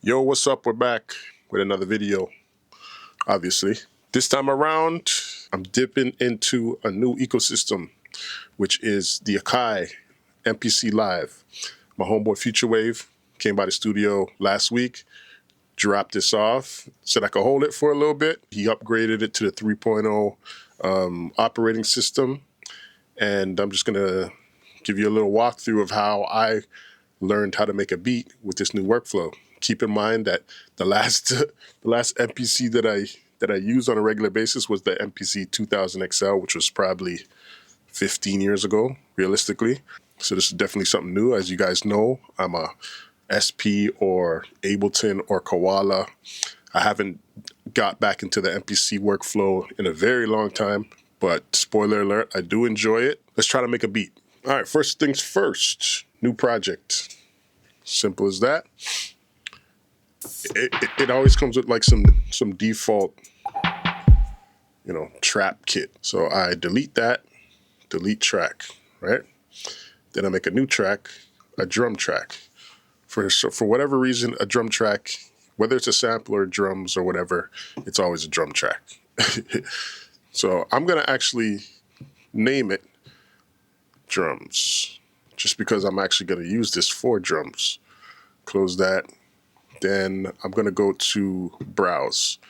Yo, what's up? We're back with another video, obviously. This time around, I'm dipping into a new ecosystem, which is the Akai MPC Live. My homeboy Futurewave came by the studio last week, dropped this off, said I could hold it for a little bit. He upgraded it to the 3.0 operating system, and I'm just gonna give you a little walkthrough of how I learned how to make a beat with this new workflow. Keep in mind that the last MPC that I used on a regular basis was the MPC 2000 XL, which was probably 15 years ago, realistically. So this is definitely something new. As you guys know, I'm a SP or Ableton or Koala. I haven't got back into the MPC workflow in a very long time, but spoiler alert, I do enjoy it. Let's try to make a beat. All right, first things first, new project. Simple as that. It always comes with like some default, trap kit. So I delete that, delete track, right? Then I make a new track, a drum track. For whatever reason, a drum track, whether it's a sample or drums or whatever, it's always a drum track. So I'm gonna actually name it drums, just because I'm actually gonna use this for drums. Close that. Then I'm gonna go to browse,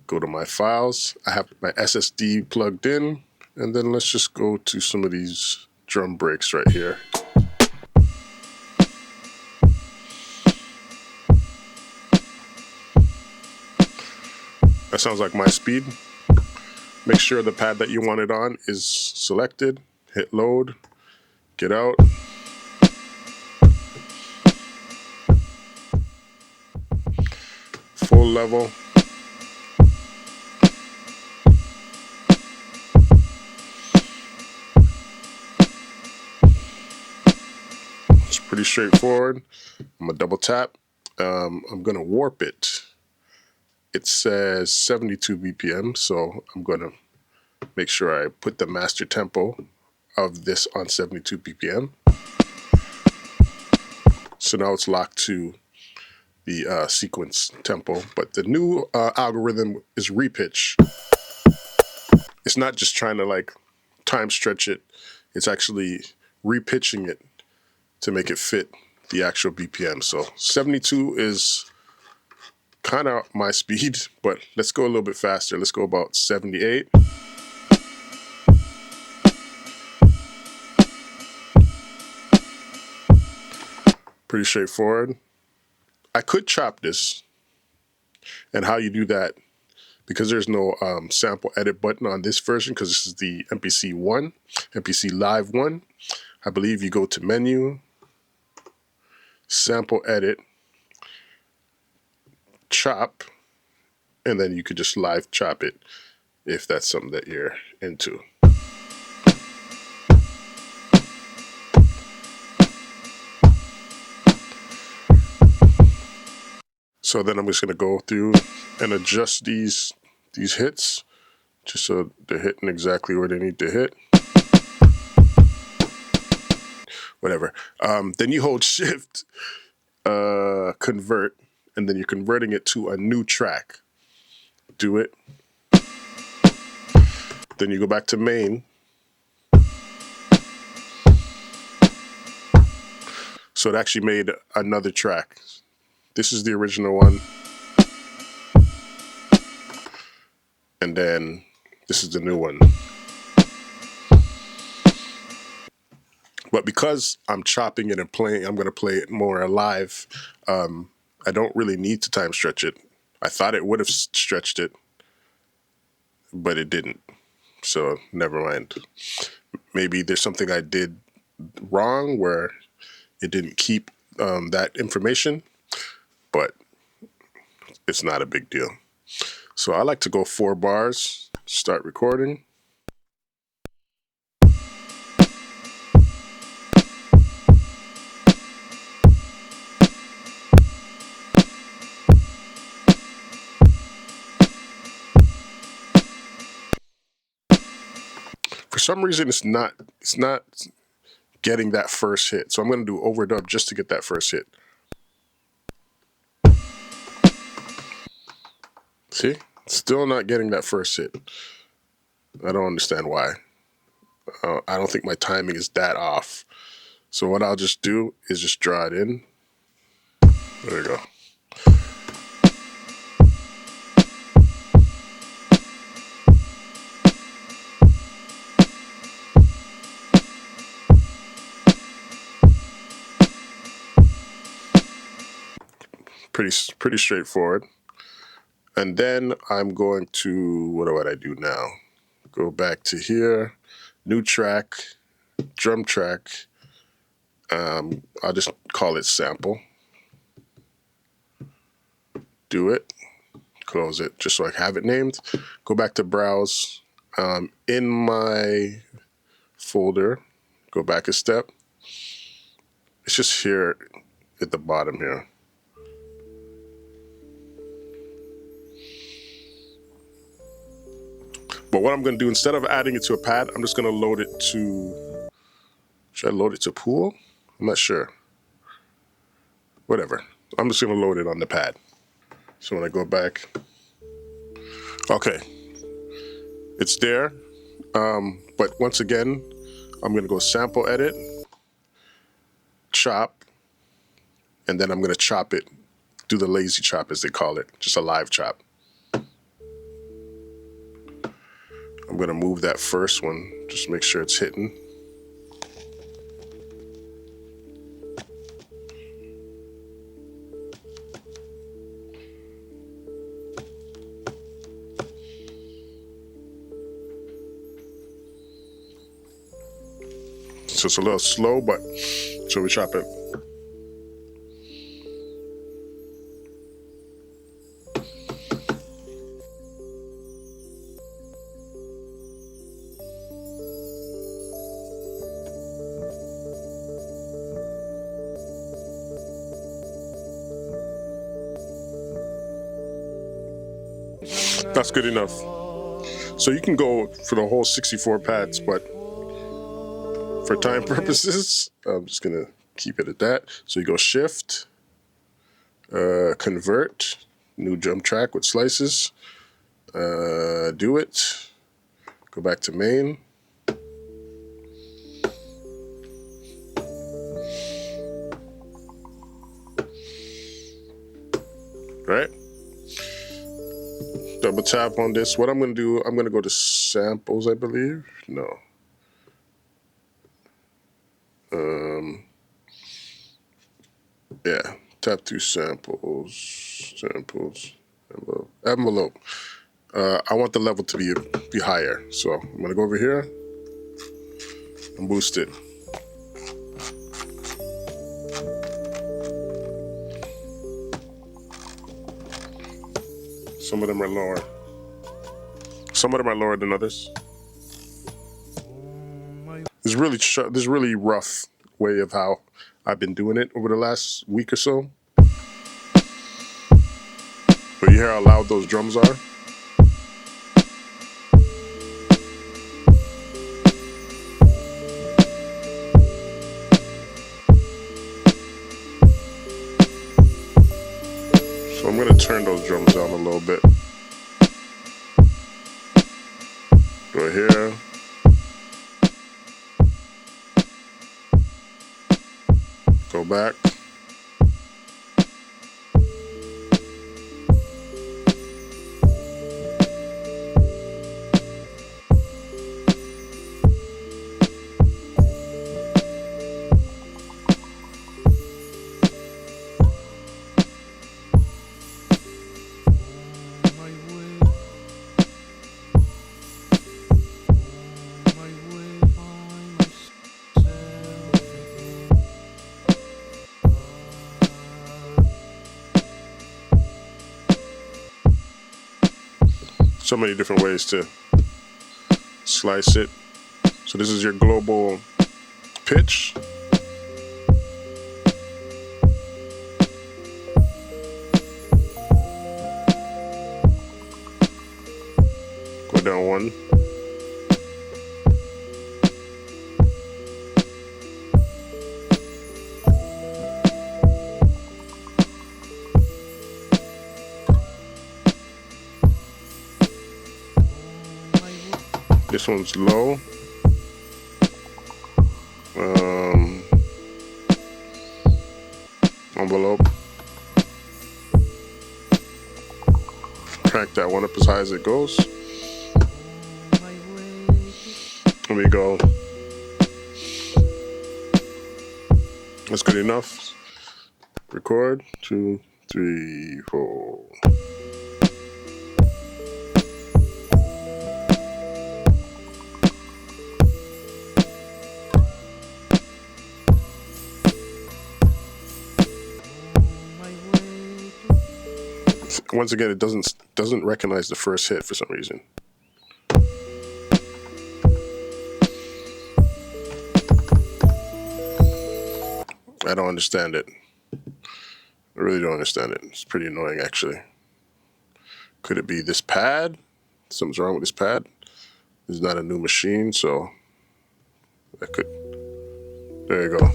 go to my files. I have my SSD plugged in, and then let's just go to some of these drum breaks right here. That sounds like my speed. Make sure the pad that you want it on is selected. Hit load, get out. Full level. It's pretty straightforward. I'm gonna double tap. I'm gonna warp it. It says 72 BPM, so I'm gonna make sure I put the master tempo of this on 72 BPM. So now it's locked to the sequence tempo, but the new algorithm is repitch. It's not just trying to like time stretch it, it's actually repitching it to make it fit the actual BPM. So 72 is kind of my speed, but let's go a little bit faster. Let's go about 78. Pretty straightforward. I could chop this, and how you do that, because there's no sample edit button on this version, because this is the MPC 1, MPC Live 1. I believe you go to menu, sample edit, chop, and then you could just live chop it if that's something that you're into. So then I'm just gonna go through and adjust these hits, just so they're hitting exactly where they need to hit. Whatever. Then you hold shift, convert, and then you're converting it to a new track. Do it. Then you go back to main. So it actually made another track. This is the original one. And then this is the new one. But because I'm chopping it and playing, I'm gonna play it more live. I don't really need to time stretch it. I thought it would have stretched it, but it didn't. So never mind. Maybe there's something I did wrong where it didn't keep that information, but it's not a big deal. So I like to go 4 bars, start recording. For some reason, it's not getting that first hit. So I'm going to do overdub just to get that first hit. See, still not getting that first hit. I don't understand why. I don't think my timing is that off. So what I'll just do is just draw it in. There we go. Pretty straightforward. And then I'm going to, what do I do now? Go back to here, new track, drum track. I'll just call it sample. Do it, close it, just so I have it named. Go back to browse. In my folder, go back a step. It's just here at the bottom here. But what I'm going to do, instead of adding it to a pad, I'm just going to load it to, should I load it to Pool? I'm not sure. Whatever. I'm just going to load it on the pad. So when I go back, okay, it's there. But once again, I'm going to go sample edit, chop, and then I'm going to chop it, do the lazy chop as they call it, just a live chop. I'm going to move that first one, just make sure it's hitting. So it's a little slow, but so we chop it. That's good enough. So you can go for the whole 64 pads, but for time purposes, I'm just gonna keep it at that. So you go Shift, Convert, new drum track with slices, do it, go back to main. Right? Double tap on this. What I'm gonna do, I'm gonna go to samples, I believe. No. Yeah, tap through samples, envelope. I want the level to be higher, so I'm gonna go over here and boost it. Some of them are lower. Some of them are lower than others. This really rough way of how I've been doing it over the last week or so. But you hear how loud those drums are? So I'm gonna turn those drums down a little bit. Go here. Go back. So many different ways to slice it. So this is your global pitch. Go down one. This one's low. Envelope. Crank that one up as high as it goes. There we go. That's good enough. Record. 2, 3, 4. Once again, it doesn't recognize the first hit for some reason. I don't understand it. I really don't understand it. It's pretty annoying, actually. Could it be this pad? Something's wrong with this pad. This is not a new machine, so that could. There you go.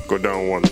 Go down one.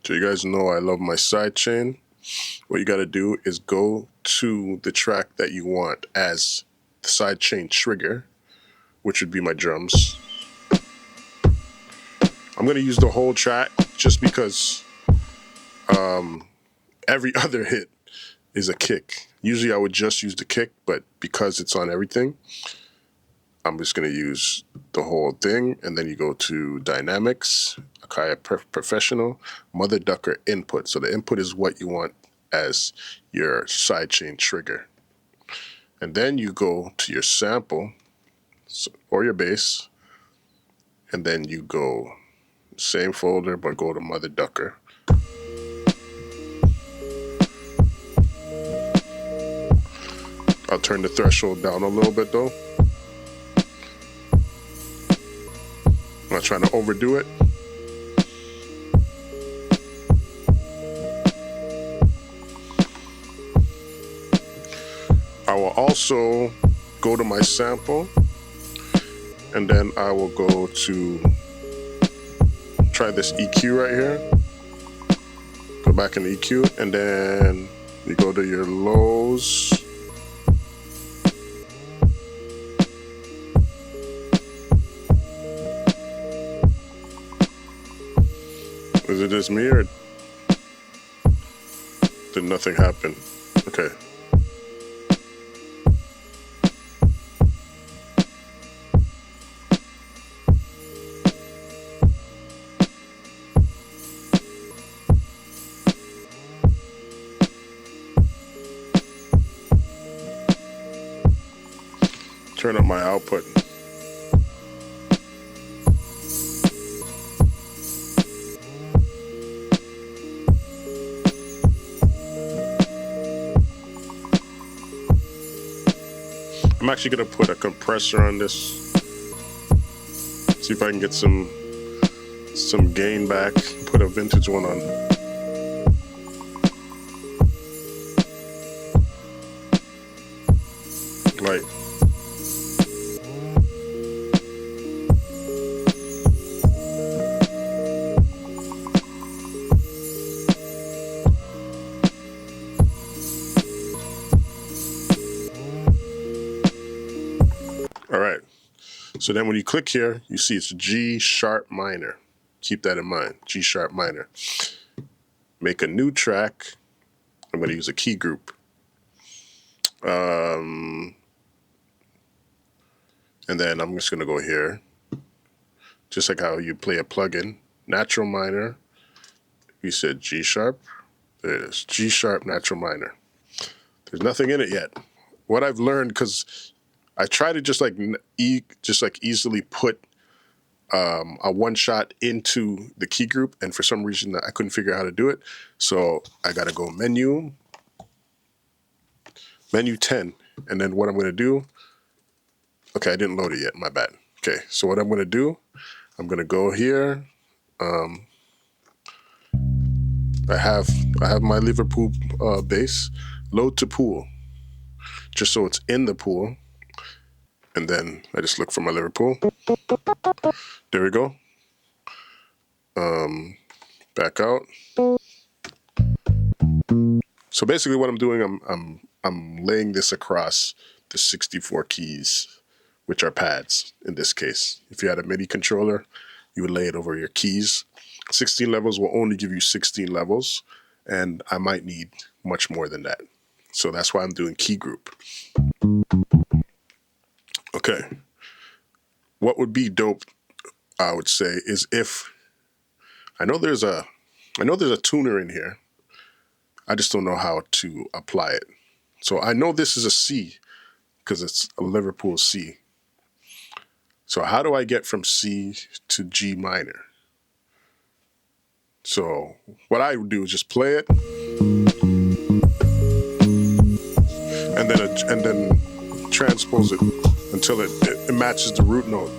So you guys know I love my sidechain. What you got to do is go to the track that you want as the sidechain trigger, which would be my drums. I'm going to use the whole track just because every other hit is a kick. Usually I would just use the kick, but because it's on everything, I'm just going to use the whole thing. And then you go to Dynamics, Akai Professional, Mother Ducker Input. So the input is what you want as your sidechain trigger. And then you go to your sample or your bass, and then you go same folder, but go to Mother Ducker. I'll turn the threshold down a little bit though. I'm not trying to overdo it. I will also go to my sample, and then I will go to try this EQ right here. Go back in the EQ, and then you go to your lows. Is it just me, or did nothing happen? Okay. Turn up my output. I'm actually gonna put a compressor on this. See if I can get some gain back. Put a vintage one on. Right. All right. So then when you click here, you see it's G sharp minor. Keep that in mind, G sharp minor. Make a new track. I'm going to use a Keygroup. And then I'm just going to go here. Just like how you play a plugin. Natural minor. You said G sharp. There it is. G sharp natural minor. There's nothing in it yet. What I've learned, because I try to just like easily put a one shot into the Keygroup, and for some reason I couldn't figure out how to do it. So I got to go menu 10, and then what I'm going to do. Okay, I didn't load it yet. My bad. Okay, so what I'm going to do, I'm going to go here. I have my Liverpool bass. Load to pool, just so it's in the pool, and then I just look for my Liverpool. There we go. Back out. So basically, what I'm doing, I'm laying this across the 64 keys, which are pads in this case. If you had a MIDI controller, you would lay it over your keys. 16 levels will only give you 16 levels, and I might need much more than that. So that's why I'm doing Keygroup. Okay. What would be dope, I would say, is if I know there's a tuner in here. I just don't know how to apply it. So I know this is a C because it's a Liverpool C. So how do I get from C to G minor? So what I would do is just play it, and then transpose it until it matches the root note.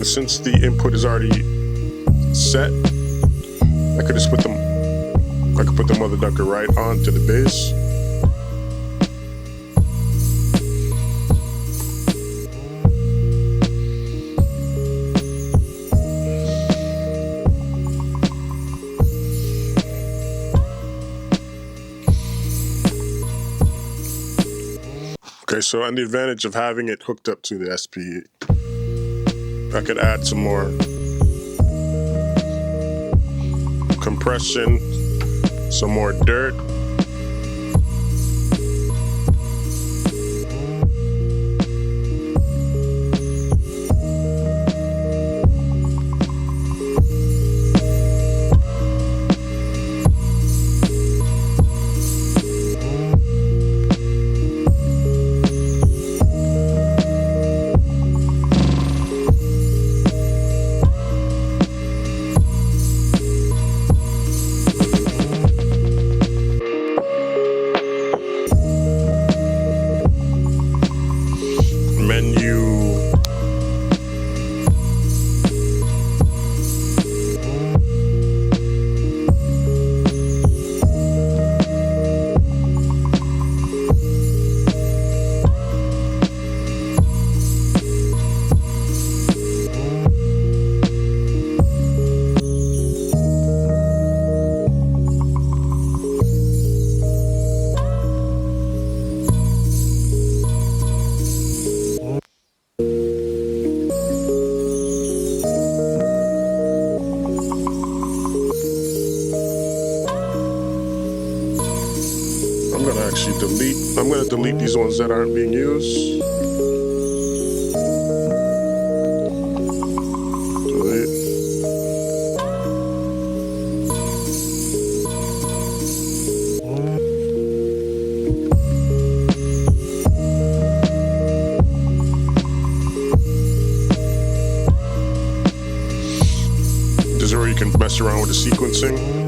Since the input is already set, I could just put the mother ducker right onto the bass. Okay, so and the advantage of having it hooked up to the SP, I could add some more compression, some more dirt. I'm going to delete these ones that aren't being used. Delete. This is where you can mess around with the sequencing.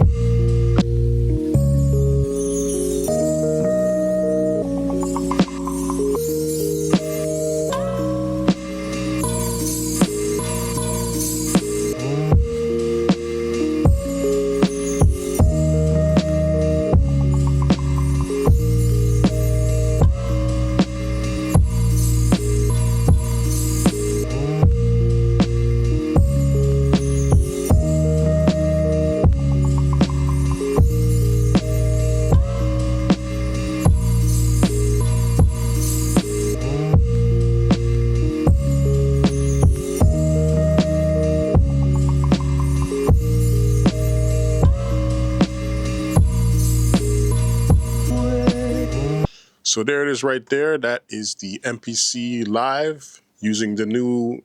So there it is right there. That is the MPC Live using the new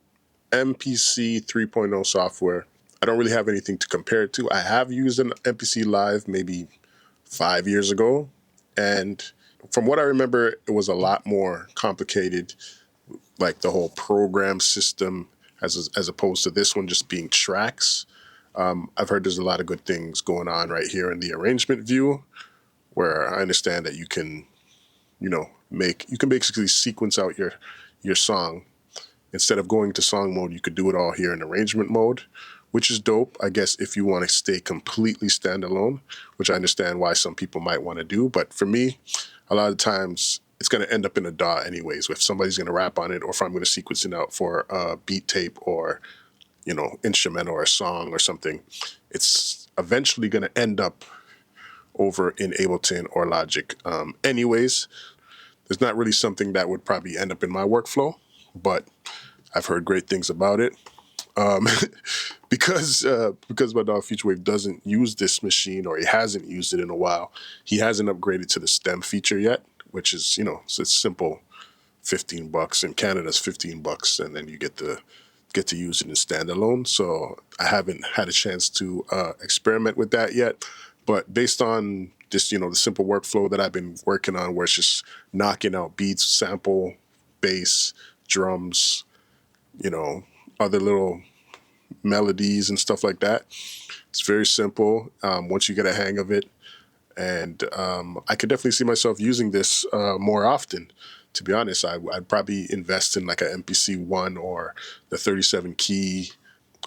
MPC 3.0 software. I don't really have anything to compare it to. I have used an MPC Live maybe 5 years ago, and from what I remember, it was a lot more complicated, like the whole program system, as opposed to this one just being tracks. I've heard there's a lot of good things going on right here in the arrangement view, where I understand that you can, you can basically sequence out your song. Instead of going to song mode, you could do it all here in arrangement mode, which is dope, I guess, if you want to stay completely standalone, which I understand why some people might want to do. But for me, a lot of times it's going to end up in a DAW anyways, if somebody's going to rap on it, or if I'm going to sequence it out for a beat tape or, instrumental or a song or something. It's eventually going to end up over in Ableton or Logic. Anyways, there's not really something that would probably end up in my workflow, but I've heard great things about it. Because my dog Futurewave doesn't use this machine, or he hasn't used it in a while, he hasn't upgraded to the stem feature yet, which is, so it's simple, $15. In Canada's $15, and then you get to use it in standalone. So I haven't had a chance to experiment with that yet, but based on just, the simple workflow that I've been working on, where it's just knocking out beats, sample, bass, drums, other little melodies and stuff like that. It's very simple once you get a hang of it. And I could definitely see myself using this more often. To be honest, I'd probably invest in like an MPC 1 or the 37 key.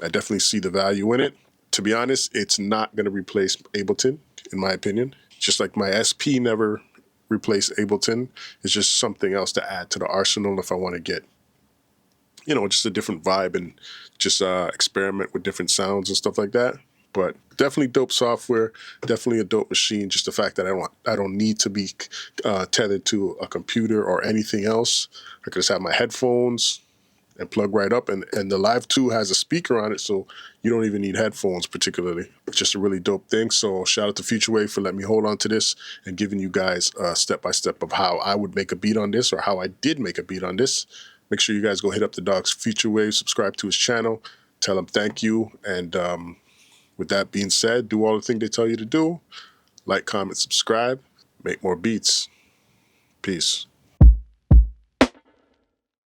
I definitely see the value in it. To be honest, it's not going to replace Ableton, in my opinion. Just like my SP never replaced Ableton. It's just something else to add to the arsenal if I want to get, just a different vibe and just experiment with different sounds and stuff like that. But definitely dope software, definitely a dope machine. Just the fact that I don't need to be tethered to a computer or anything else. I could just have my headphones and plug right up. And the Live 2 has a speaker on it, so you don't even need headphones particularly. It's just a really dope thing. So shout out to Futurewave for letting me hold on to this and giving you guys a step-by-step of how I would make a beat on this, or how I did make a beat on this. Make sure you guys go hit up the dog's Futurewave, subscribe to his channel, tell him thank you. And with that being said, do all the things they tell you to do. Like, comment, subscribe, make more beats. Peace.